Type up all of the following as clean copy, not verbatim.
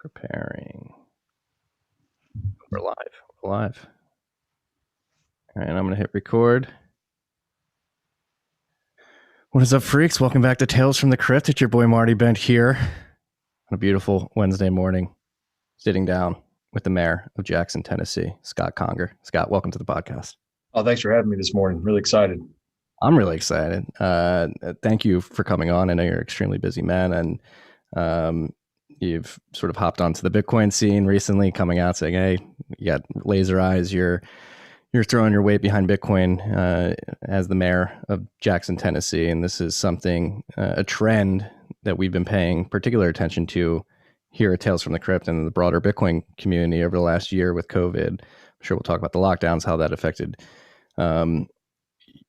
Preparing. We're live. We're live. All right, I'm going to hit record. What is up, freaks? Welcome back to Tales from the Crypt. It's your boy Marty Bent here on a beautiful Wednesday morning, sitting down with the mayor of Jackson, Tennessee, Scott Conger. Scott, welcome to the podcast. Oh, thanks for having me this morning. Really excited. I'm really excited. Thank you for coming on. I know you're an extremely busy man, and you've sort of hopped onto the Bitcoin scene recently, coming out saying, "Hey, you got laser eyes. You're throwing your weight behind Bitcoin as the mayor of Jackson, Tennessee, and this is something, a trend that we've been paying particular attention to here at Tales from the Crypt and the broader Bitcoin community over the last year with COVID. I'm sure we'll talk about the lockdowns, how that affected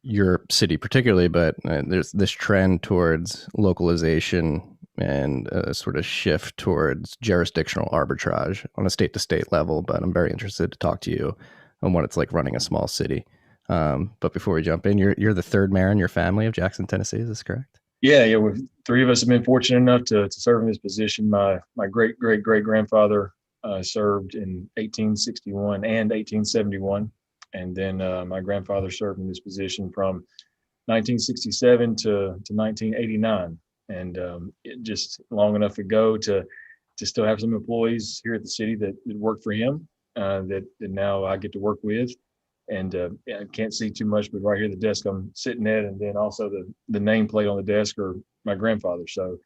your city particularly, but there's this trend towards localization and a sort of shift towards jurisdictional arbitrage on a state-to-state level. But I'm very interested to talk to you on what it's like running a small city. But before we jump in, you're the third mayor in your family of Jackson, Tennessee. Is this correct? Yeah. Three of us have been fortunate enough to serve in this position. My great grandfather served in 1861 and 1871, and then my grandfather served in this position from 1967 to 1989, and it just long enough ago to still have some employees here at the city that work for him that now I get to work with. And I can't see too much, but right here, the desk I'm sitting at, and then also the nameplate on the desk are my grandfather. So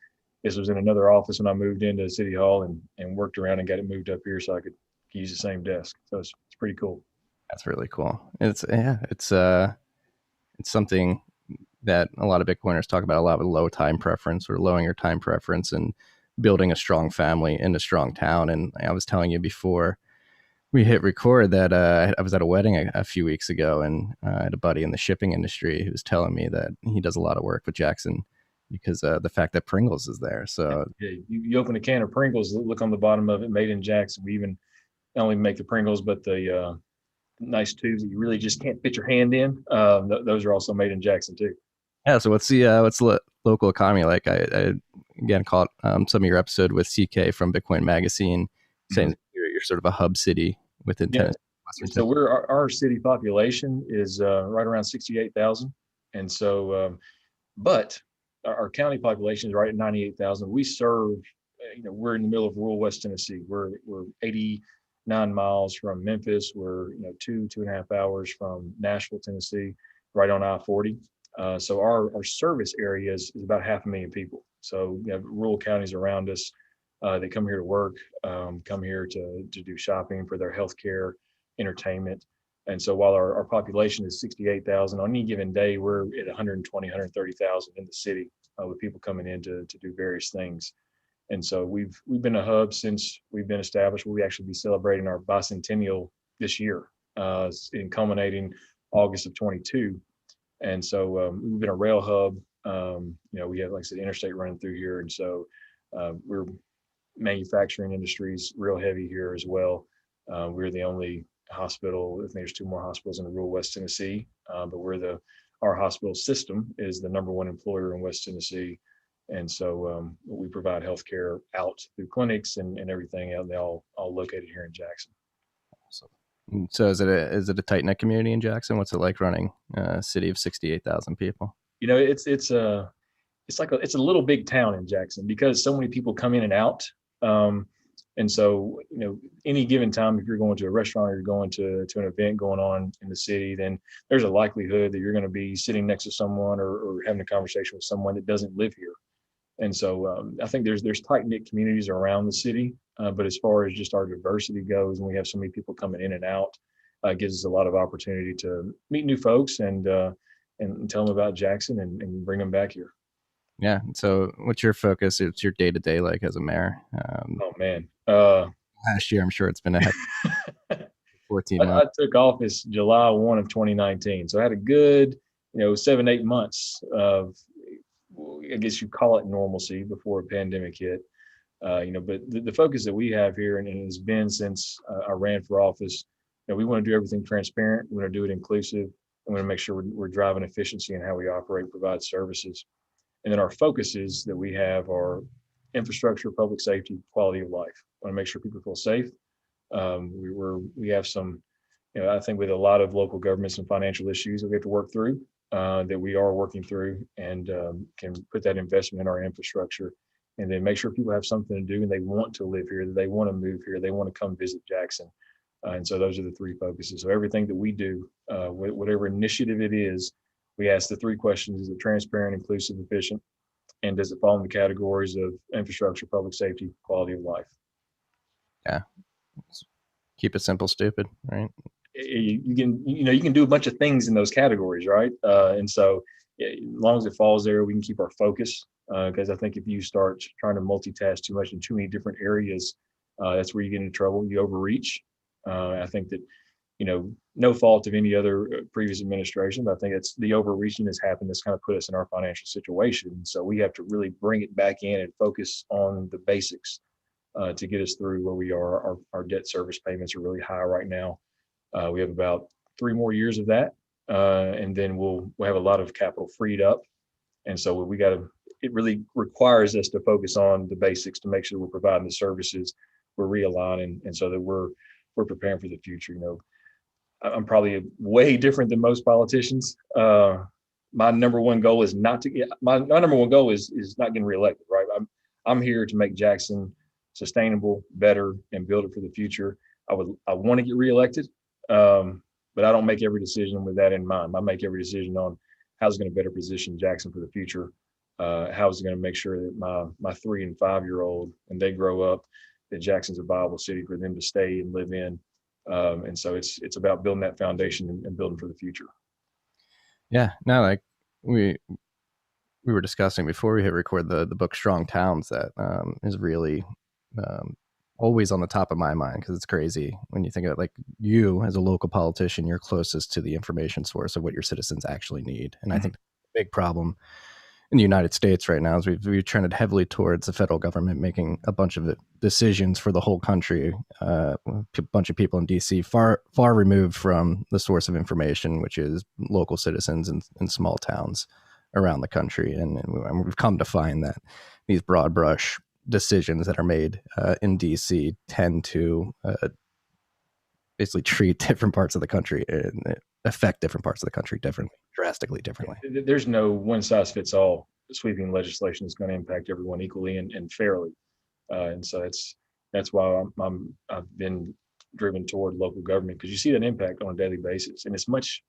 this was in another office when I moved into City Hall and worked around and got it moved up here so I could use the same desk. So it's pretty cool. That's really cool. It's something that a lot of Bitcoiners talk about, a lot of low time preference or lowering your time preference and building a strong family in a strong town. And I was telling you before we hit record that I was at a wedding a few weeks ago, and I had a buddy in the shipping industry who was telling me that he does a lot of work with Jackson because the fact that Pringles is there. So Yeah, you open a can of Pringles, look on the bottom of it, made in Jackson. We even not only make the Pringles, but the nice tubes that you really just can't fit your hand in. Those are also made in Jackson too. yeah. So what's the local economy like? I again caught some of your episode with CK from Bitcoin Magazine saying you're sort of a hub city within Yeah. Tennessee, Western So Tennessee. our city population is right around 68,000, and so but our county population is right at 98,000. We serve, we're in the middle of rural West Tennessee. We're 89 miles from Memphis. We're 2.5 hours from Nashville, Tennessee, right on I-40. So our service area is about 500,000 people. So we have rural counties around us. They come here to work, come here to do shopping for their healthcare, entertainment. And so while our population is 68,000, on any given day, we're at 120, 130,000 in the city with people coming in to do various things. And so we've been a hub since we've been established. We'll actually be celebrating our bicentennial this year, in culminating August of 22. And so we've been a rail hub. We have, like I said, interstate running through here. And so we're manufacturing industries real heavy here as well. We're the only hospital. I think there's two more hospitals in rural West Tennessee, but our hospital system is the number one employer in West Tennessee. And so we provide healthcare out through clinics and everything else. They all located here in Jackson. So is it a tight knit community in Jackson? What's it like running a city of 68,000 people? It's a little big town in Jackson because so many people come in and out. And so, any given time, if you're going to a restaurant or you're going to an event going on in the city, then there's a likelihood that you're going to be sitting next to someone or having a conversation with someone that doesn't live here. And so I think there's tight knit communities around the city. But as far as just our diversity goes, and we have so many people coming in and out, it gives us a lot of opportunity to meet new folks and tell them about Jackson and bring them back here. Yeah. So what's your focus? It's your day to day like as a mayor. Oh man. Last year, I'm sure it's been a 14 I months. took office July 1 of 2019. So I had a good, 7, 8 months of, I guess you call it normalcy before a pandemic hit. But the focus that we have here and it has been since I ran for office, we want to do everything transparent. We want to do it inclusive. We want to make sure we're driving efficiency in how we operate, provide services. And then our focuses that we have are infrastructure, public safety, quality of life. We want to make sure people feel safe. We have some, I think with a lot of local governments and financial issues that we have to work through, that we are working through, and can put that investment in our infrastructure, and then make sure people have something to do and they want to live here, that they want to move here, they want to come visit Jackson. And so those are the three focuses. So everything that we do, whatever initiative it is, we ask the three questions: is it transparent, inclusive, efficient? And does it fall in the categories of infrastructure, public safety, quality of life? Yeah. Keep it simple, stupid, right? You can do a bunch of things in those categories, right? And so as long as it falls there, we can keep our focus. Because I think if you start trying to multitask too much in too many different areas, that's where you get into trouble. You overreach. I think that, no fault of any other previous administration, but I think it's the overreaching that's happened that's kind of put us in our financial situation. So we have to really bring it back in and focus on the basics to get us through where we are. Our debt service payments are really high right now. We have about 3 more years of that, and then we'll have a lot of capital freed up. And so it really requires us to focus on the basics to make sure we're providing the services, we're realigning, and so that we're preparing for the future. I'm probably way different than most politicians. My number one goal is not not getting reelected, right? I'm here to make Jackson sustainable, better, and build it for the future. I want to get reelected, but I don't make every decision with that in mind. I make every decision on how it's going to better position Jackson for the future. How is it going to make sure that my 3 and 5-year-old, when they grow up, that Jackson's a viable city for them to stay and live in. And so it's about building that foundation and building for the future. Yeah. No, like we were discussing before we hit record the book Strong Towns that is really always on the top of my mind, because it's crazy when you think of it, like you as a local politician, you're closest to the information source of what your citizens actually need. And I think the big problem in the United States right now is we've trended heavily towards the federal government making a bunch of decisions for the whole country. A bunch of people in DC far removed from the source of information, which is local citizens in small towns around the country. And we've come to find that these broad brush decisions that are made in DC tend to basically treat different parts of the country and affect different parts of the country differently, drastically differently. There's no one size fits all sweeping legislation that's going to impact everyone equally and fairly. And so that's why I've been driven toward local government, because you see that impact on a daily basis, and it's much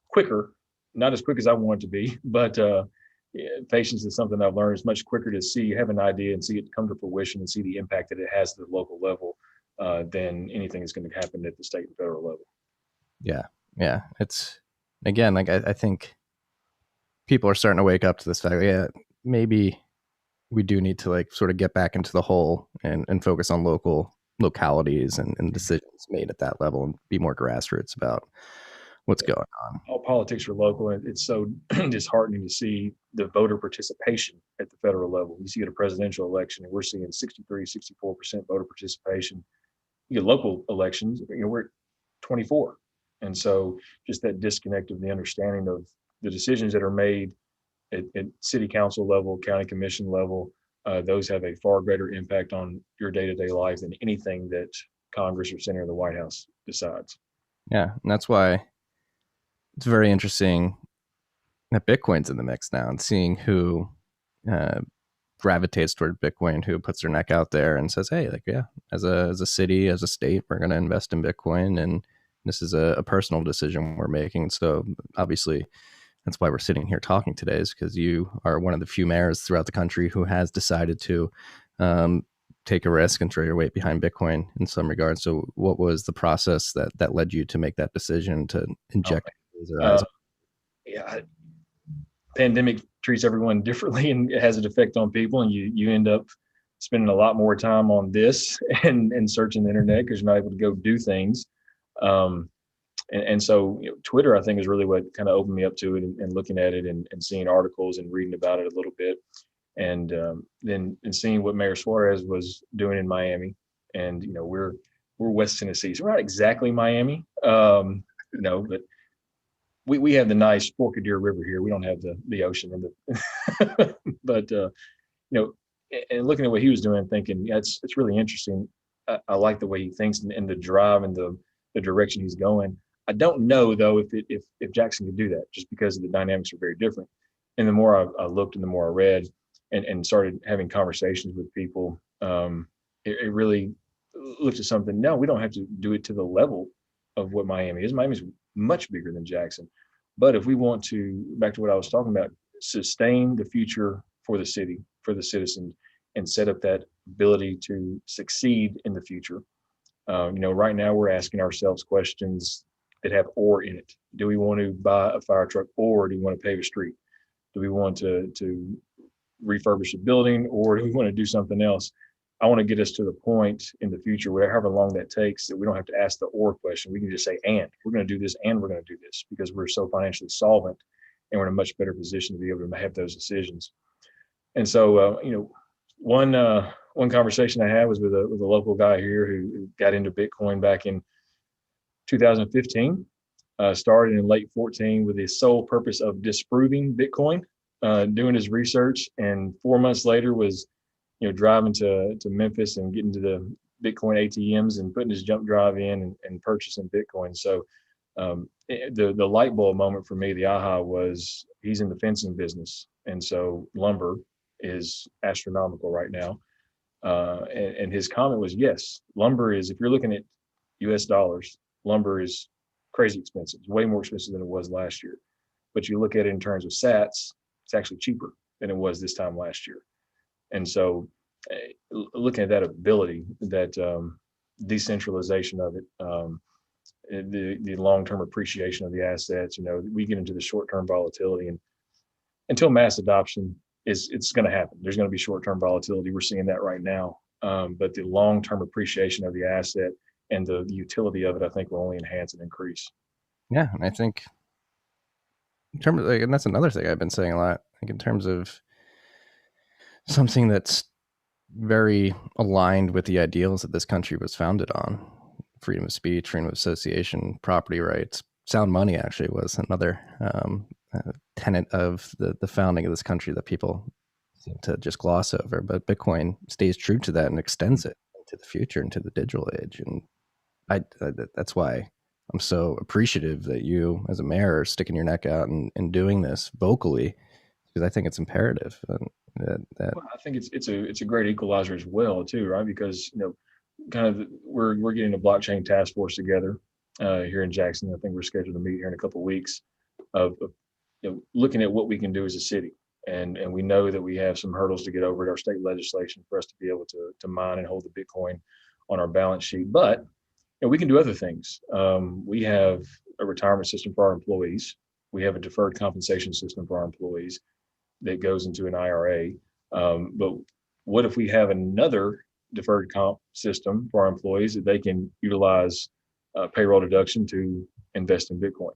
quicker, not as quick as I want it to be, but patience is something I've learned. It's much quicker to have an idea and see it come to fruition and see the impact that it has at the local level than anything that's going to happen at the state and federal level. Yeah. It's, again, like I think people are starting to wake up to this fact. Yeah, maybe we do need to like sort of get back into the hole and focus on localities and decisions made at that level and be more grassroots about what's going on. All politics are local, and it's so disheartening to see the voter participation at the federal level. You see at a presidential election, and we're seeing 63, 64% voter participation. You get local elections, we're at 24. And so just that disconnect of the understanding of the decisions that are made at city council level, county commission level, those have a far greater impact on your day-to-day life than anything that Congress or Senate or the White House decides. Yeah, and that's why it's very interesting that Bitcoin's in the mix now, and seeing who gravitates toward Bitcoin, who puts their neck out there and says, hey, like, yeah, as a city, as a state, we're going to invest in Bitcoin, and this is a personal decision we're making. So obviously that's why we're sitting here talking today, is because you are one of the few mayors throughout the country who has decided to take a risk and throw your weight behind Bitcoin in some regards. So what was the process that led you to make that decision to inject yeah, pandemic treats everyone differently, and it has an effect on people, and you end up spending a lot more time on this and searching the internet because you're not able to go do things. And so Twitter, I think, is really what kind of opened me up to it, and looking at it and seeing articles and reading about it a little bit, and then seeing what Mayor Suarez was doing in Miami. And we're West Tennessee, so we're not exactly Miami, but we have the nice Forked Deer River here. We don't have the ocean and the but and looking at what he was doing, thinking, yeah, it's really interesting. I like the way he thinks and the drive and the direction he's going. I don't know though if Jackson could do that, just because the dynamics are very different. And the more I looked and the more I read and started having conversations with people, it really looked at something. No, we don't have to do it to the level of what Miami is. Miami is much bigger than Jackson. But if we want to, back to what I was talking about, sustain the future for the city, for the citizens, and set up that ability to succeed in the future. Right now we're asking ourselves questions that have or in it. Do we want to buy a fire truck, or do we want to pave a street? Do we want to refurbish a building, or do we want to do something else? I want to get us to the point in the future, where however long that takes, that we don't have to ask the or question. We can just say, and we're going to do this, and we're going to do this, because we're so financially solvent and we're in a much better position to be able to have those decisions. And so, one conversation I had was with a local guy here who got into Bitcoin back in 2015. Started in late 14 with the sole purpose of disproving Bitcoin, doing his research, and 4 months later was driving to Memphis and getting to the Bitcoin ATMs and putting his jump drive in and purchasing Bitcoin. So the light bulb moment for me, the aha, was he's in the fencing business, and so lumber is astronomical right now. And his comment was, yes, lumber is, if you're looking at US dollars, lumber is crazy expensive. It's way more expensive than it was last year. But you look at it in terms of sats, it's actually cheaper than it was this time last year. And so looking at that ability, that decentralization of it, the long-term appreciation of the assets, we get into the short-term volatility, and until mass adoption, it's going to happen. There's going to be short-term volatility. We're seeing that right now. But the long-term appreciation of the asset and the utility of it, I think, will only enhance and increase. Yeah, and I think in terms of, and that's another thing I've been saying a lot, like in terms of something that's very aligned with the ideals that this country was founded on: freedom of speech, freedom of association, property rights. Sound money actually was another tenet of the founding of this country that people seem to just gloss over. But Bitcoin stays true to that and extends it into the future, into the digital age. And that's why I'm so appreciative that you, as a mayor, are sticking your neck out and doing this vocally, because I think it's imperative. Well, I think it's a great equalizer as well, too, right? Because kind of we're getting a blockchain task force together here in Jackson. I think we're scheduled to meet here in a couple of weeks of looking at what we can do as a city. And we know that we have some hurdles to get over at our state legislation for us to be able to mine and hold the Bitcoin on our balance sheet. But we can do other things. We have a retirement system for our employees. We have a deferred compensation system for our employees that goes into an IRA. But what if we have another deferred comp system for our employees that they can utilize payroll deduction to invest in Bitcoin,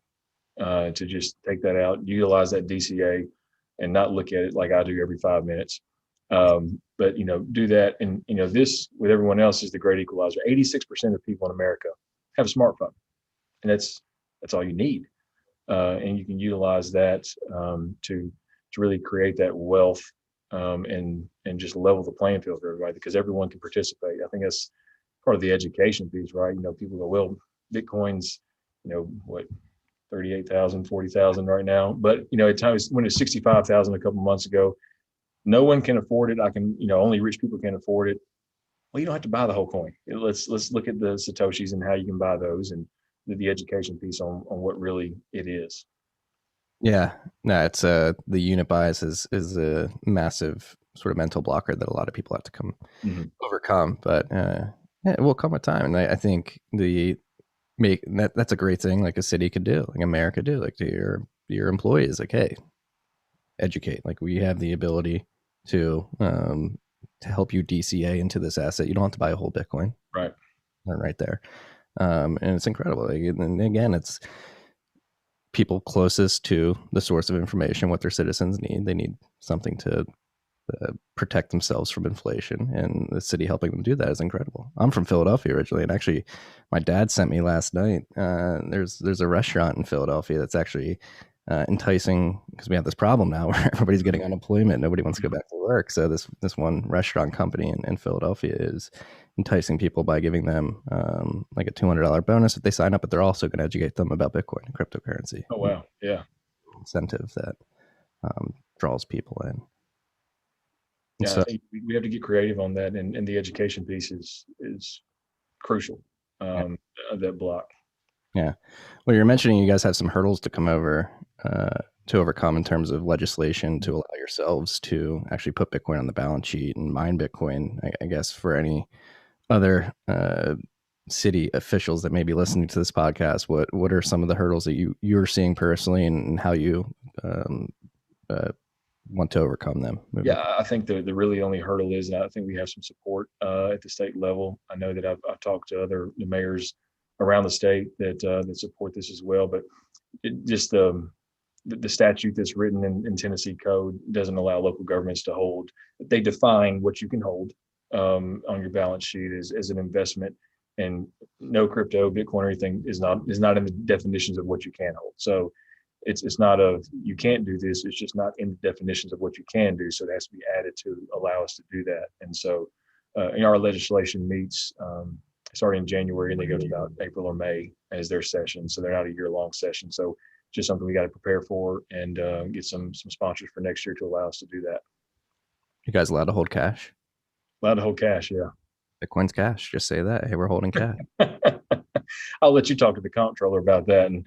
to just take that out, utilize that DCA, and not look at it like I do every 5 minutes. But do that, and this with everyone else is the great equalizer. 86% of people in America have a smartphone, and that's all you need, and you can utilize that to really create that wealth, and just level the playing field for everybody, because everyone can participate. I think that's part of the education piece, right? People go, well, Bitcoin's what, 38,000, 40,000 right now, but at times when it's 65,000 a couple months ago, no one can afford it. I can, only rich people can afford it. Well, you don't have to buy the whole coin. Let's look at the Satoshis and how you can buy those, and the education piece on what really it is. Yeah, no, it's the unit bias is a massive sort of mental blocker that a lot of people have to overcome. But it will come with time, and I think that's a great thing, like a city could do, like a mayor could do, like to your employees, like, hey, educate. Like, we have the ability to help you DCA into this asset. You don't have to buy a whole Bitcoin. Right there. And it's incredible. Like, and again, it's people closest to the source of information, what their citizens need. They need something to protect themselves from inflation, and the city helping them do that is incredible. I'm from Philadelphia originally, and actually my dad sent me last night, there's a restaurant in Philadelphia that's actually enticing, because we have this problem now where everybody's getting unemployment, nobody wants to go back to work. So this one restaurant company in Philadelphia is enticing people by giving them like a $200 bonus if they sign up, but they're also going to educate them about Bitcoin and cryptocurrency. Oh, wow. Yeah. Incentive that draws people in. And Yeah. I so think we have to get creative on that. And the education piece is crucial, yeah, of that block. yeah. Well, you're mentioning you guys have some hurdles to come over to overcome in terms of legislation to allow yourselves to actually put Bitcoin on the balance sheet and mine Bitcoin. I guess for any other city officials that may be listening to this podcast, what are some of the hurdles that you're seeing personally, and how you uh, want to overcome them moving forward? Yeah, I think the really only hurdle is, and I think we have some support at the state level. I know that I've talked to the mayors around the state that support this as well, but just the statute that's written in Tennessee code doesn't allow local governments to hold. They define what you can hold on your balance sheet as an investment, and no crypto, Bitcoin, or anything is not in the definitions of what you can hold. So it's not a you can't do this. It's just not in the definitions of what you can do. So it has to be added to allow us to do that. And so, our legislation meets starting in January, and they go to about April or May as their session. So they're not a year-long session. So just something we got to prepare for, and get some sponsors for next year to allow us to do that. You guys allowed to hold cash? Allowed to hold cash, yeah. Bitcoin's cash. Just say that. Hey, we're holding cash. I'll let you talk to the comptroller about that. And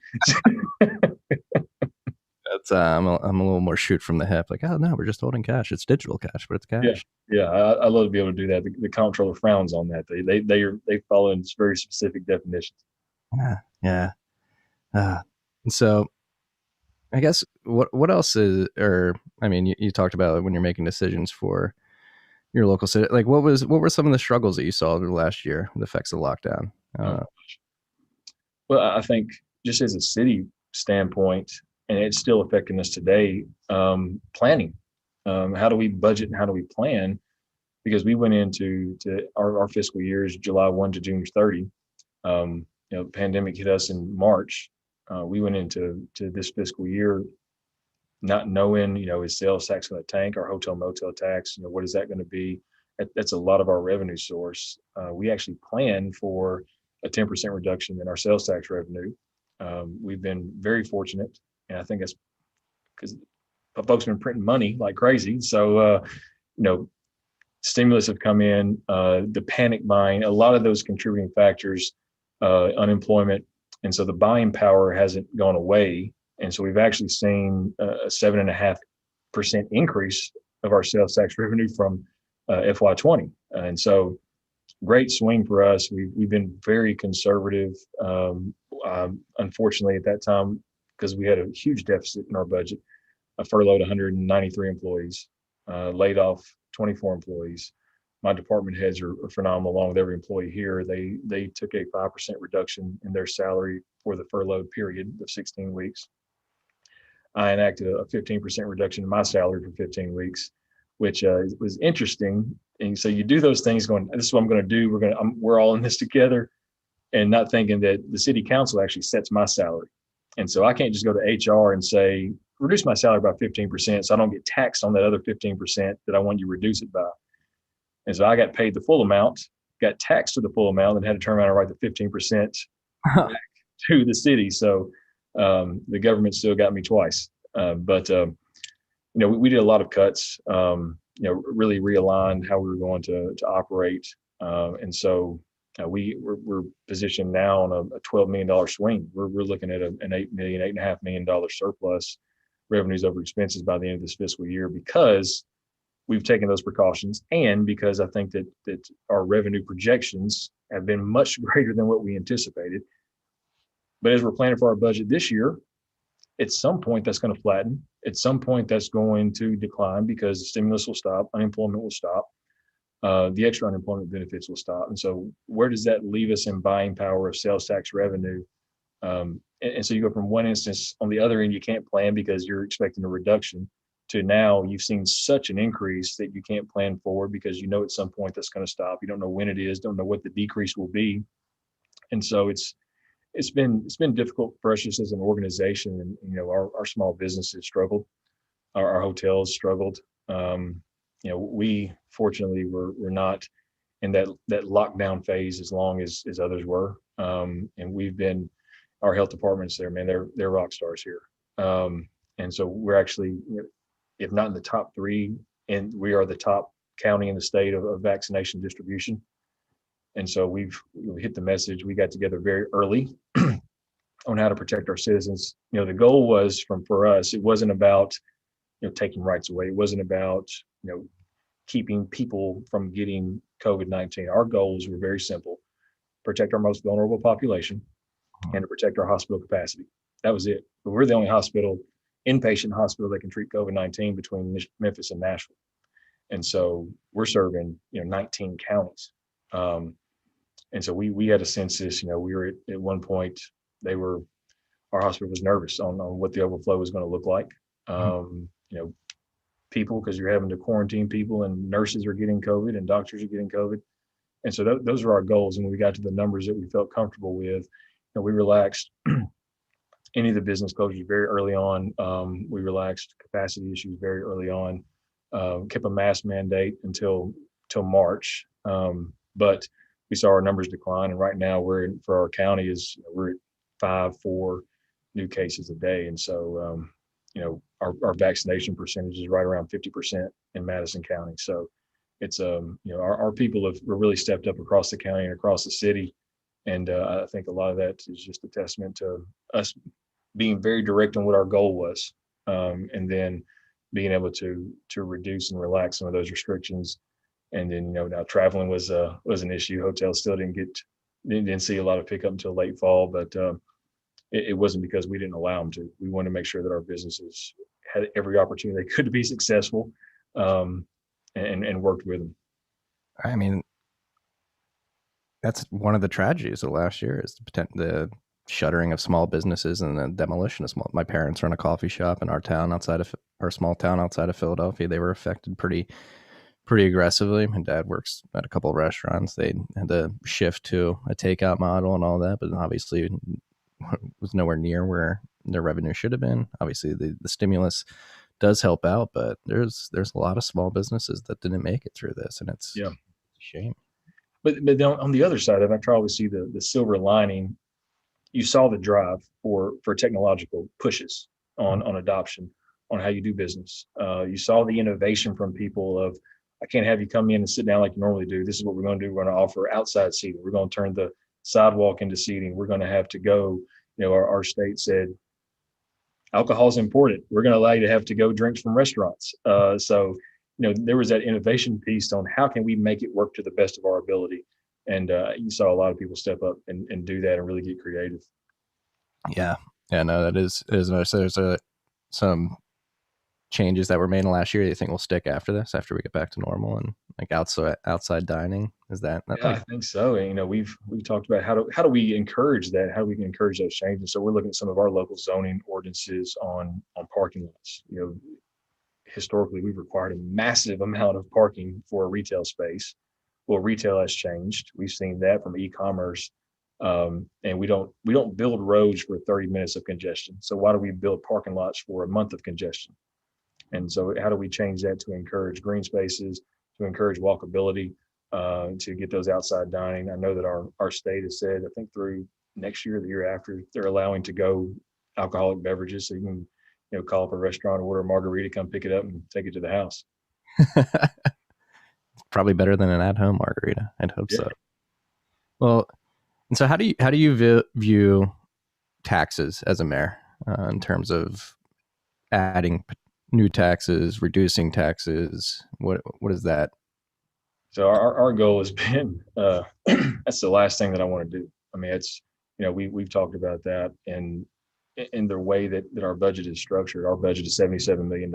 That's I'm a little more shoot from the hip. Like, oh no, we're just holding cash. It's digital cash, but it's yeah, cash. yeah, I love to be able to do that. The comptroller frowns on that. They follow in very specific definitions. Yeah, yeah. And so I guess what else is, or I mean, you talked about when you're making decisions for your local city. Like, what were some of the struggles that you saw over the last year, the effects of lockdown? Oh, well, I think just as a city standpoint, and it's still affecting us today, planning. How do we budget and how do we plan? Because we went into our fiscal years July 1 to June 30. The pandemic hit us in March. We went into this fiscal year not knowing, is sales tax going to tank, our hotel motel tax, what is that going to be? That's a lot of our revenue source. We actually planned for a 10% reduction in our sales tax revenue. We've been very fortunate, and I think that's because folks have been printing money like crazy. So, stimulus have come in, the panic buying, a lot of those contributing factors, unemployment. And so the buying power hasn't gone away. And so we've actually seen a 7.5% increase of our sales tax revenue from FY20. And so great swing for us. We've been very conservative. Unfortunately, at that time, because we had a huge deficit in our budget, I furloughed 193 employees, laid off 24 employees. My department heads are phenomenal, along with every employee here. They took a 5% reduction in their salary for the furlough period of 16 weeks. I enacted a 15% reduction in my salary for 15 weeks, which was interesting. And so you do those things going, this is what I'm going to do. We're all in this together, and not thinking that the city council actually sets my salary. And so I can't just go to HR and say, reduce my salary by 15% so I don't get taxed on that other 15% that I want you to reduce it by. And so I got paid the full amount, got taxed to the full amount, and had to turn around and write the 15% back to the city. So the government still got me twice. But we did a lot of cuts, really realigned how we were going to operate. And so we're positioned now on a $12 million swing. We're looking at an $8.5 million surplus revenues over expenses by the end of this fiscal year, because we've taken those precautions, and because I think that our revenue projections have been much greater than what we anticipated. But as we're planning for our budget this year, at some point that's going to flatten. At some point that's going to decline, because the stimulus will stop, unemployment will stop, the extra unemployment benefits will stop. And so where does that leave us in buying power of sales tax revenue? And so you go from one instance, on the other end, you can't plan because you're expecting a reduction, to now you've seen such an increase that you can't plan forward, because at some point that's going to stop. You don't know when it is, don't know what the decrease will be. And so it's It's been difficult for us just as an organization, and our small businesses struggled, our hotels struggled. Um, we fortunately were not in that lockdown phase as long as others were, and we've been our health departments there, man, they're rock stars here. And so we're actually, if not in the top three, and we are the top county in the state of vaccination distribution. And so we hit the message. We got together very early on how to protect our citizens. The goal was for us, it wasn't about taking rights away. It wasn't about keeping people from getting COVID-19. Our goals were very simple: protect our most vulnerable population and to protect our hospital capacity. That was it. But we're the only inpatient hospital that can treat COVID-19 between Memphis and Nashville. And so we're serving 19 counties. And so we had a census. We were at one point, our hospital was nervous on what the overflow was going to look like. People, because you're having to quarantine people, and nurses are getting COVID and doctors are getting COVID. And so those are our goals. And when we got to the numbers that we felt comfortable with, we relaxed any of the business closures very early on. We relaxed capacity issues very early on, kept a mask mandate until March. But we saw our numbers decline. And right now for our county we're at 4 new cases a day. And so, our vaccination percentage is right around 50% in Madison County. So it's, our people have really stepped up across the county and across the city. And I think a lot of that is just a testament to us being very direct on what our goal was, and then being able to reduce and relax some of those restrictions. And then now traveling was an issue. Hotels still didn't see a lot of pickup until late fall, but it wasn't because we didn't allow them to. We wanted to make sure that our businesses had every opportunity they could to be successful, and worked with them. I mean, that's one of the tragedies of last year is the shuttering of small businesses and the demolition of small. My parents run a coffee shop in our small town outside of Philadelphia. They were affected pretty aggressively. My dad works at a couple of restaurants. They had to shift to a takeout model and all that, but obviously was nowhere near where their revenue should have been. Obviously, the stimulus does help out, but there's a lot of small businesses that didn't make it through this, and it's a shame. But on the other side of it, I try to see the silver lining. You saw the drive for technological pushes on adoption, on how you do business. You saw the innovation from people of, I can't have you come in and sit down like you normally do. This is what we're going to do. We're going to offer outside seating. We're going to turn the sidewalk into seating. We're going to have to go. Our state said alcohol is important. We're going to allow you to have to-go drinks from restaurants. So there was that innovation piece on how can we make it work to the best of our ability. And you saw a lot of people step up and do that and really get creative. Yeah. No, that is nice. So there's some changes that were made in last year. Do you think will stick after this, after we get back to normal and like outside dining? Is that? Yeah, I think so. And, we've talked about how do we encourage that? How do we encourage those changes? So we're looking at some of our local zoning ordinances on parking lots. Historically, we've required a massive amount of parking for a retail space. Well, retail has changed. We've seen that from e-commerce, and we don't build roads for 30 minutes of congestion. So why do we build parking lots for a month of congestion? And so how do we change that to encourage green spaces, to encourage walkability, to get those outside dining? I know that our state has said, I think through next year, the year after, they're allowing to go alcoholic beverages. So you can, call up a restaurant, order a margarita, come pick it up and take it to the house. Probably better than an at-home margarita. I'd hope so. Well, and so how do you view taxes as a mayor, in terms of adding new taxes, reducing taxes? What is that? So our goal has been, that's the last thing that I want to do. I mean, it's, we've talked about that, and in the way that our budget is structured. Our budget is $77 million.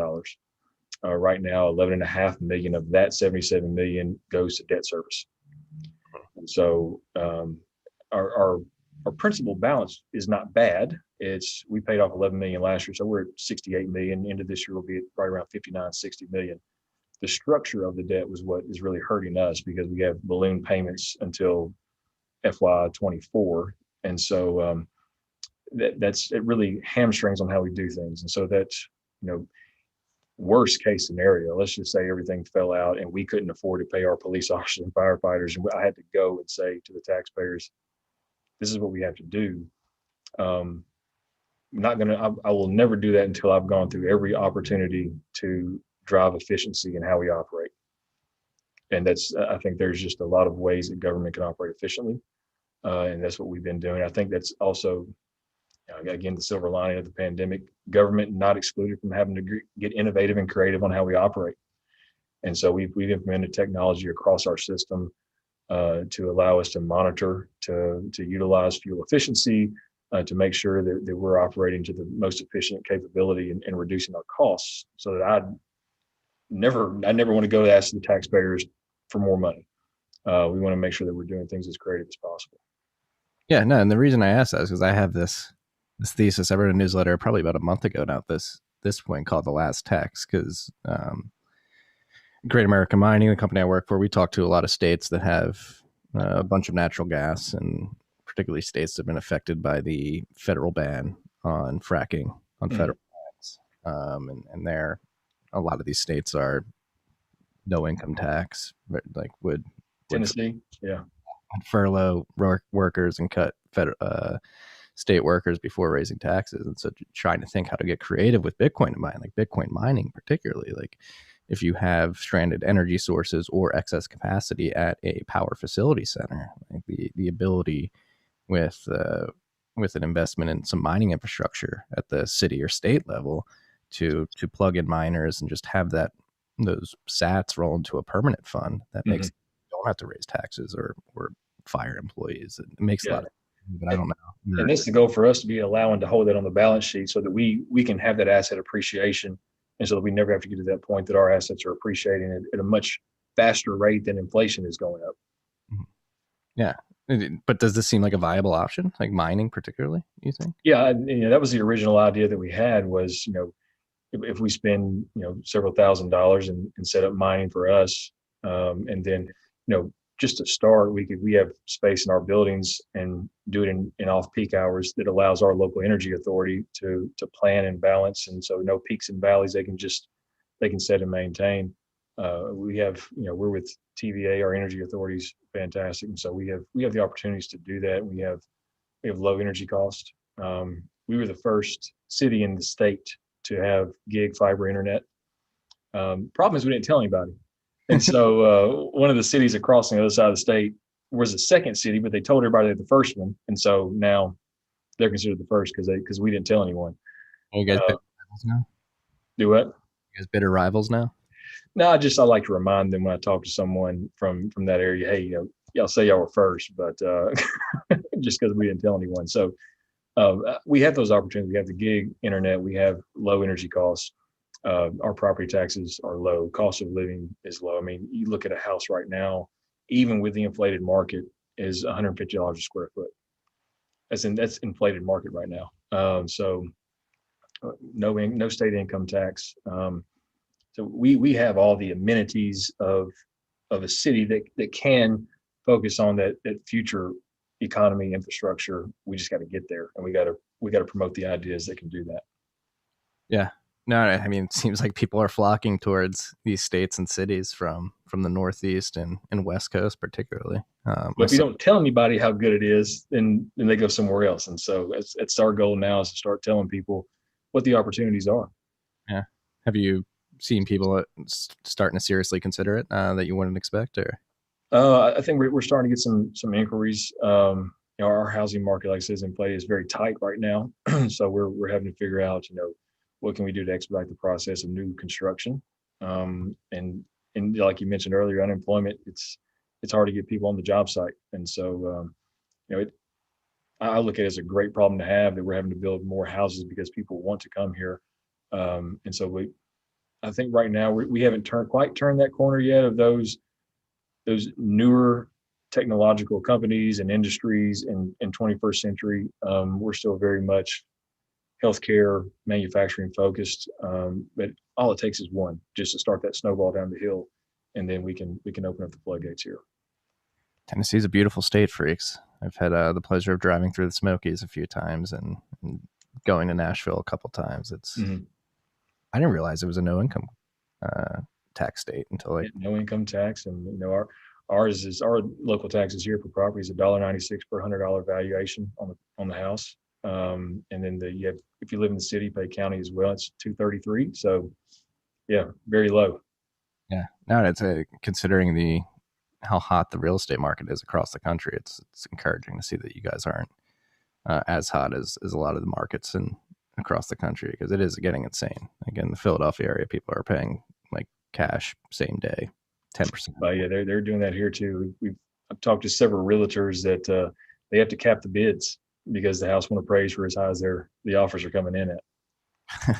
Right now, 11.5 million of that 77 million goes to debt service. And so our principal balance is not bad. We paid off 11 million last year, so we're at 68 million. Into this year, we'll be at right around 59, 60 million. The structure of the debt was what is really hurting us, because we have balloon payments until FY24, And so it really hamstrings on how we do things. And so that's, worst case scenario, let's just say everything fell out and we couldn't afford to pay our police officers and firefighters. And I had to go and say to the taxpayers, this is what we have to do. I'm not going to, I will never do that until I've gone through every opportunity to drive efficiency in how we operate. And I think there's just a lot of ways that government can operate efficiently. And that's what we've been doing. I think that's also, again, the silver lining of the pandemic, government not excluded from having to get innovative and creative on how we operate. And so we've implemented technology across our system to allow us to monitor, to utilize fuel efficiency, to make sure that we're operating to the most efficient capability and reducing our costs, so that I never want to go to ask the taxpayers for more money. We want to make sure that we're doing things as creative as possible. Yeah, no, and the reason I asked that is because I have this thesis. I wrote a newsletter probably about a month ago now at this point called The Last Tax, because Great American Mining, the company I work for, we talk to a lot of states that have a bunch of natural gas, and particularly states that have been affected by the federal ban on fracking on federal lands. And a lot of these states are no income tax, like would Tennessee, yeah, furlough workers and cut state workers before raising taxes. And so trying to think how to get creative with Bitcoin mining, like Bitcoin mining particularly, like if you have stranded energy sources or excess capacity at a power facility center, like the ability with an investment in some mining infrastructure at the city or state level to plug in miners and just have those sats roll into a permanent fund that makes you don't have to raise taxes or fire employees. It makes a lot of sense, but I don't know. And it's the goal for us to be allowing to hold that on the balance sheet so that we can have that asset appreciation, and so that we never have to get to that point that our assets are appreciating at a much faster rate than inflation is going up. Yeah. But does this seem like a viable option, like mining particularly, you think? Yeah, that was the original idea that we had was, if we spend, several $1,000s and set up mining for us, and then, just to start, we have space in our buildings and do it in off-peak hours that allows our local energy authority to plan and balance. And so no peaks and valleys, they can set and maintain. We have, we're with TVA, our energy authority is fantastic. And so we have the opportunities to do that. We have low energy cost. We were the first city in the state to have gig fiber internet. Problem is we didn't tell anybody. And so one of the cities across on the other side of the state was the second city, but they told everybody they're the first one. And so now they're considered the first because we didn't tell anyone. Are you guys bitter rivals now? Do what? You guys bitter rivals now? No, I like to remind them when I talk to someone from that area, hey, y'all say y'all were first, but just because we didn't tell anyone. So we have those opportunities. We have the gig internet. We have low energy costs. Our property taxes are low. Cost of living is low. I mean, you look at a house right now, even with the inflated market, is $150 a square foot. That's inflated market right now. So no state income tax. So we have all the amenities of a city that can focus on that future economy infrastructure. We just got to get there, and we got to promote the ideas that can do that. Yeah. No, I mean, it seems like people are flocking towards these states and cities from the Northeast and West Coast, particularly. But if you don't tell anybody how good it is, then they go somewhere else. And so it's our goal now is to start telling people what the opportunities are. Yeah. Have you seen people starting to seriously consider it that you wouldn't expect, or? I think we're starting to get some inquiries. Our housing market, like I said, is in play, is very tight right now. So we're having to figure out, what can we do to expedite the process of new construction? And like you mentioned earlier, unemployment, it's hard to get people on the job site. And so, I look at it as a great problem to have that we're having to build more houses because people want to come here. And so I think right now we haven't quite turned that corner yet of those newer technological companies and industries in 21st century. We're still very much healthcare, manufacturing focused, but all it takes is one, just to start that snowball down the hill, and then we can open up the floodgates here. Tennessee's a beautiful state, freaks. I've had the pleasure of driving through the Smokies a few times and going to Nashville a couple times. Mhm. I didn't realize it was a no income uh, tax state until like. Yeah, no income tax, and our local taxes here for property is $1.96 per $100 valuation on the house. And then if you live in the city, pay county as well. It's 233. So yeah, very low. Yeah, no, it's considering the how hot the real estate market is across the country. It's encouraging to see that you guys aren't as hot as a lot of the markets in across the country, because it is getting insane. Again, the Philadelphia area, people are paying like cash same day, 10%. But yeah, they're doing that here too. I've talked to several realtors that they have to cap the bids because the house won't appraise for as high as the offers are coming in at.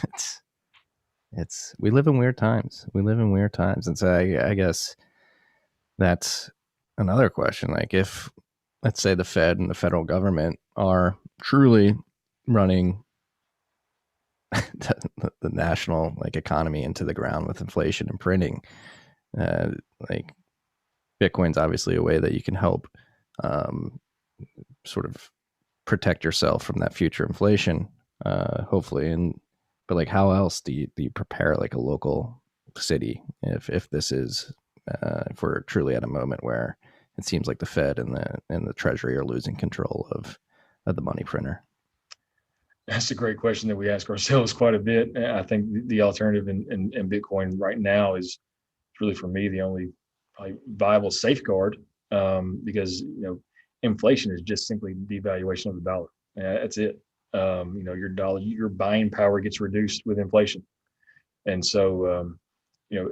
it's it's we live in weird times. We live in weird times, and so I guess that's another question. Like, if let's say the Fed and the federal government are truly running the national like economy into the ground with inflation and printing, uh, like Bitcoin's obviously a way that you can help um, sort of protect yourself from that future inflation, hopefully. And but like, how else do you prepare like a local city if this is if we're truly at a moment where it seems like the Fed and the Treasury are losing control of the money printer? That's a great question that we ask ourselves quite a bit. I think the alternative in Bitcoin right now is really, for me, the only viable safeguard, because inflation is just simply devaluation of the dollar. That's it. Your dollar, your buying power gets reduced with inflation, and so you know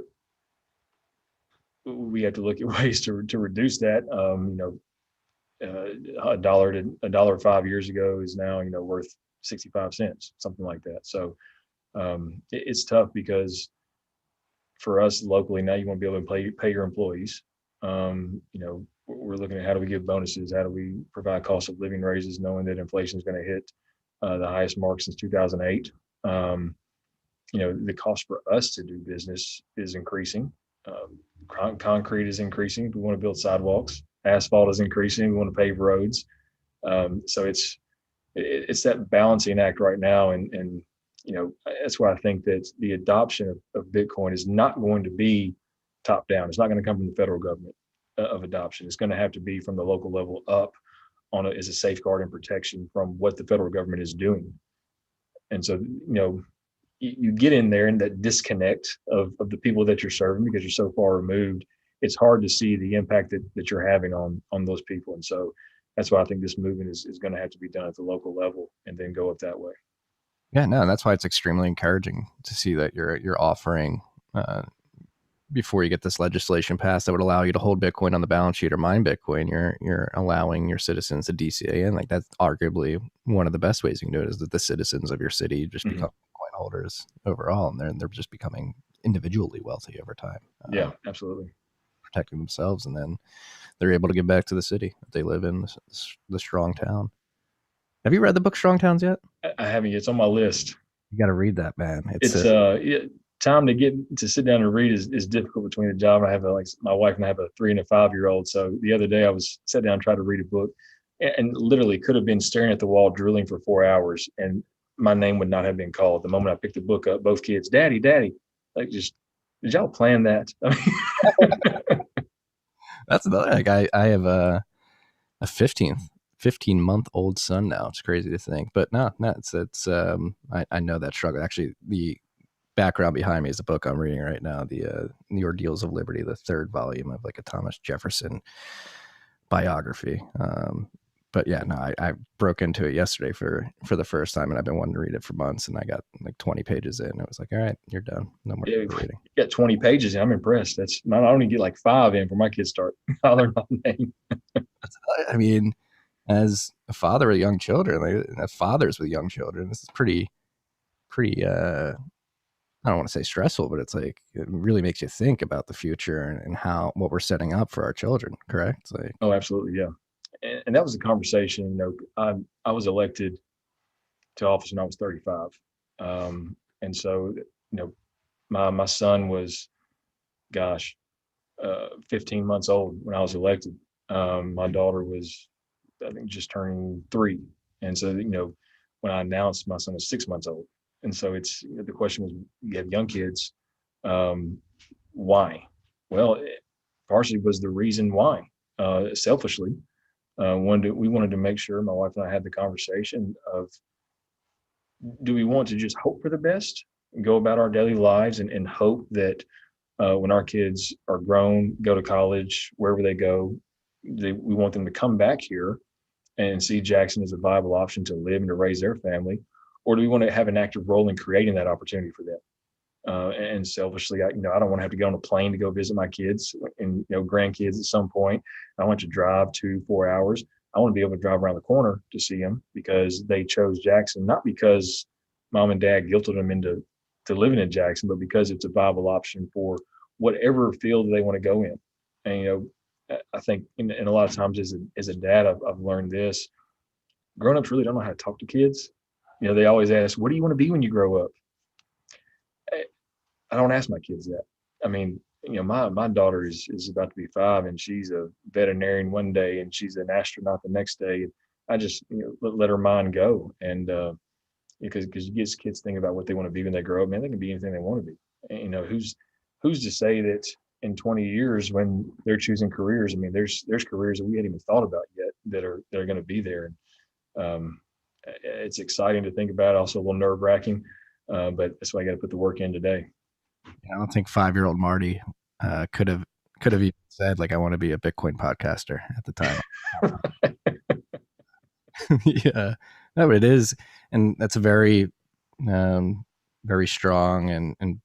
we have to look at ways to reduce that. A dollar 5 years ago is now worth 65 cents, something like that. So it's tough because for us locally now, you want to be able to pay your employees. We're looking at how do we give bonuses, how do we provide cost of living raises, knowing that inflation is going to hit the highest mark since 2008. The cost for us to do business is increasing. Concrete is increasing. We want to build sidewalks. Asphalt is increasing. We want to pave roads. So it's that balancing act right now, and that's why I think that the adoption of Bitcoin is not going to be top down. It's not going to come from the federal government of adoption. It's going to have to be from the local level up as a safeguard and protection from what the federal government is doing. And so, you get in there and that disconnect of the people that you're serving because you're so far removed. It's hard to see the impact that you're having on those people. And so that's why I think this movement is going to have to be done at the local level and then go up that way. Yeah, no, that's why it's extremely encouraging to see that you're offering before you get this legislation passed that would allow you to hold Bitcoin on the balance sheet or mine Bitcoin. You're allowing your citizens to DCA in. Like, that's arguably one of the best ways you can do it, is that the citizens of your city just become Bitcoin holders overall, and they're just becoming individually wealthy over time. Yeah, absolutely. Protecting themselves, and then they're able to give back to the city that they live in, the strong town. Have you read the book Strong Towns yet? I haven't yet. It's on my list. You got to read that, man. It's time to get to sit down and read is difficult between the job. I have my wife and I have a 3 and a 5-year-old. So the other day I was sat down trying to read a book, and literally could have been staring at the wall drooling for 4 hours, and my name would not have been called. The moment I picked the book up, both kids, Daddy, like, just, did y'all plan that? That's another, like, I have a 15-month-old son now. It's crazy to think, but no, it's I know that struggle. Actually, the background behind me is a book I'm reading right now, the Ordeals of Liberty, the third volume of like a Thomas Jefferson biography. But yeah, no, I broke into it yesterday for the first time, and I've been wanting to read it for months, and I got like 20 pages in. I was like, all right, you're done. No more reading. You got 20 pages in. I'm impressed. I only get like 5 in for my kids start hollering my name. I mean, as a father with young children, like fathers with young children, this is pretty I don't want to say stressful, but it's like, it really makes you think about the future and what we're setting up for our children. Correct? Like, Oh, absolutely. Yeah. And that was a conversation. I was elected to office when I was 35. And so, my son was, gosh, 15 months old when I was elected. My daughter was I think just turning 3. And so, when I announced my son was 6 months old. And so the question was, you have young kids, why? Well, partially was the reason why, selfishly, we wanted to make sure my wife and I had the conversation of, do we want to just hope for the best and go about our daily lives and hope that when our kids are grown, go to college, wherever they go, we want them to come back here and see Jackson as a viable option to live and to raise their family? Or do we want to have an active role in creating that opportunity for them? And selfishly, I don't want to have to get on a plane to go visit my kids and grandkids at some point. I want to drive 2-4 hours. I want to be able to drive around the corner to see them because they chose Jackson, not because mom and dad guilted them into living in Jackson, but because it's a viable option for whatever field they want to go in. And I think in a lot of times as a dad, I've learned this: grown-ups really don't know how to talk to kids. They always ask, "What do you want to be when you grow up?" I don't ask my kids that. I mean, my daughter is about to be 5, and she's a veterinarian one day, and she's an astronaut the next day. I just let her mind go, and because you get kids thinking about what they want to be when they grow up. Man, they can be anything they want to be. And, who's to say that in 20 years when they're choosing careers? I mean, there's careers that we hadn't even thought about yet that are going to be there. And it's exciting to think about. Also a little nerve wracking, but that's why I got to put the work in today. I don't think 5-year-old Marty could have even said, like, I want to be a Bitcoin podcaster at the time. Yeah, no, but it is, and that's a very, very strong and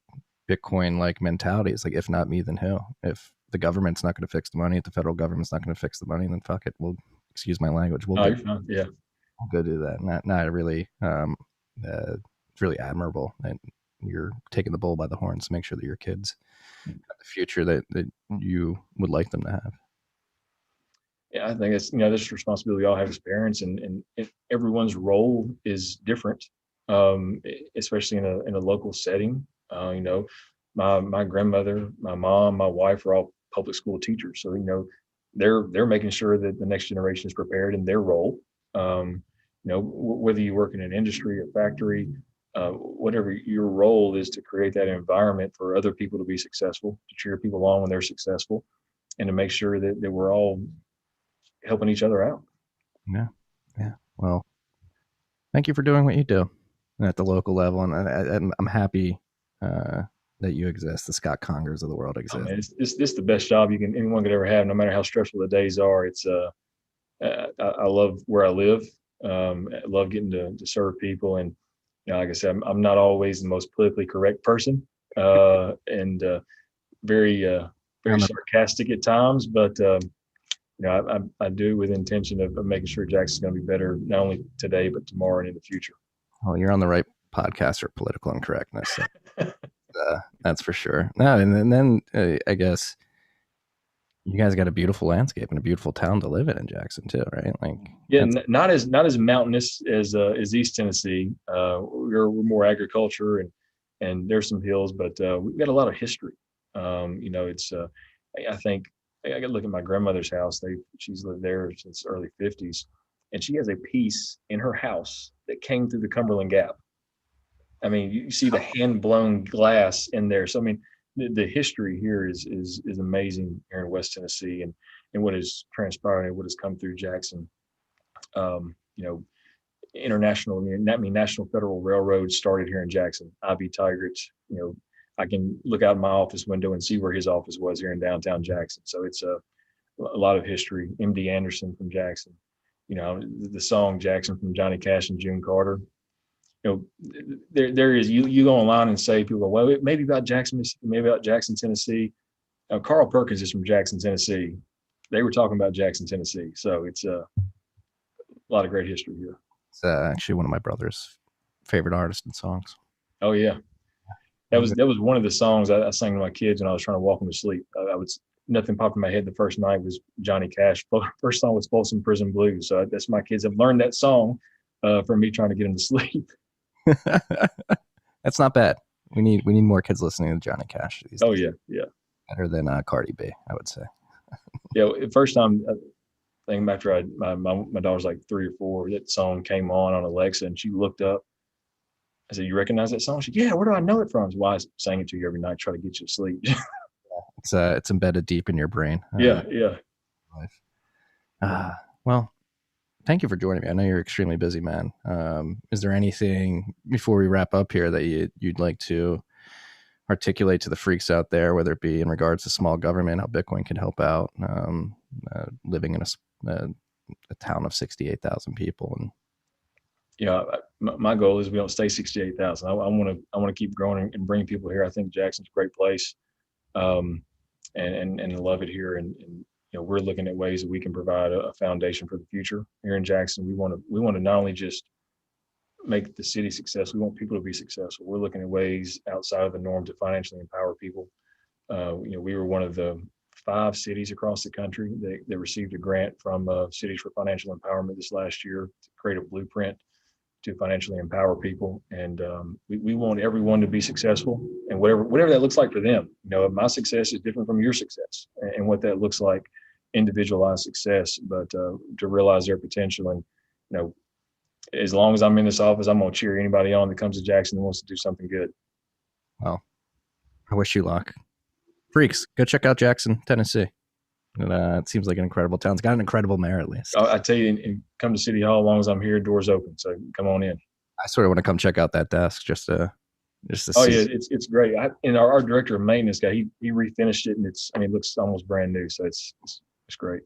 Bitcoin like mentality. It's like, if not me, then who? If the government's not going to fix the money, if the federal government's not going to fix the money, then fuck it. We'll, excuse my language. We'll Yeah, go do that. Not really. It's really admirable, and you're taking the bull by the horns to make sure that your kids have the future that you would like them to have. Yeah, I think it's this responsibility we all have as parents, and everyone's role is different, especially in a local setting. My grandmother, my mom, my wife are all public school teachers, so they're making sure that the next generation is prepared in their role. Whether you work in an industry or factory, whatever your role is, to create that environment for other people to be successful, to cheer people on when they're successful, and to make sure that we're all helping each other out. Yeah. Well, thank you for doing what you do at the local level, and I'm happy that you exist. The Scott Congers of the world exist. Oh, man, it's the best job anyone could ever have, no matter how stressful the days are. It's I love where I live. I love getting to serve people, and like I said, I'm not always the most politically correct person, and very sarcastic at times, but I do with intention of making sure Jackson's going to be better, not only today but tomorrow and in the future. Well, you're on the right podcast for political incorrectness. So, that's for sure. No, and then I guess you guys got a beautiful landscape and a beautiful town to live in Jackson too, right? Like, yeah, not as mountainous as East Tennessee. We're more agriculture, and there's some hills, but we've got a lot of history. It's I think I got to look at my grandmother's house. She's lived there since the early 50s, and she has a piece in her house that came through the Cumberland Gap. I mean, you see the hand blown glass in there. So I mean, the history here is amazing here in West Tennessee, and what has transpired and what has come through Jackson. International, National Federal Railroad started here in Jackson. I.B. Tigert, I can look out my office window and see where his office was here in downtown Jackson. So it's a lot of history. M.D. Anderson from Jackson. The song Jackson from Johnny Cash and June Carter. There is, you go online and say, people go, well, maybe about Jackson, maybe about Jackson, Tennessee. Carl Perkins is from Jackson, Tennessee. They were talking about Jackson, Tennessee. So it's a lot of great history here. It's actually one of my brother's favorite artists and songs. Oh yeah. That was one of the songs I sang to my kids when I was trying to walk them to sleep. Nothing popped in my head the first night was Johnny Cash. First song was Folsom Prison Blues. So that's, my kids have learned that song from me trying to get them to sleep. That's not bad. We need more kids listening to Johnny Cash these days. Oh yeah. Better than Cardi B, I would say. Yeah, first time I think after my daughter's like 3 or 4, that song came on Alexa, and she looked up. I said, "You recognize that song?" She, "Yeah, where do I know it from?" Why I sang it to you every night, try to get you to sleep. It's embedded deep in your brain. Yeah, yeah. Life. Well, thank you for joining me. I know you're extremely busy, man. Is there anything before we wrap up here that you'd like to articulate to the freaks out there, whether it be in regards to small government, how Bitcoin can help out, living in a town of 68,000 people? And Yeah, my goal is we don't stay 68,000. I want to keep growing and bring people here. I think Jackson's a great place, um, and love it here. And we're looking at ways that we can provide a foundation for the future here in Jackson. We want to not only just make the city successful, we want people to be successful. We're looking at ways outside of the norm to financially empower people. We were one of the 5 cities across the country that received a grant from Cities for Financial Empowerment this last year to create a blueprint to financially empower people. And we want everyone to be successful, and whatever that looks like for them. My success is different from your success, and what that looks like, individualized success, but to realize their potential. And as long as I'm in this office, I'm gonna cheer anybody on that comes to Jackson and wants to do something good. well, I wish you luck. Freaks, go check out Jackson, Tennessee. It seems like an incredible town. It's got an incredible mayor, at least. I tell you, and come to City Hall as long as I'm here. Doors open, so come on in. I sort of want to come check out that desk just to Oh see. yeah, it's great. And our director of maintenance guy, he refinished it, and it looks almost brand new. So it's great.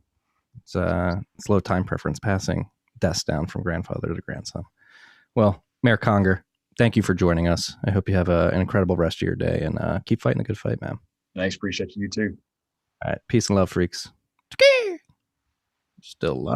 It's low time preference passing desk down from grandfather to grandson. Well, Mayor Conger, thank you for joining us. I hope you have an incredible rest of your day, and keep fighting the good fight, man. Thanks, appreciate you too. All right, peace and love, freaks. Still live.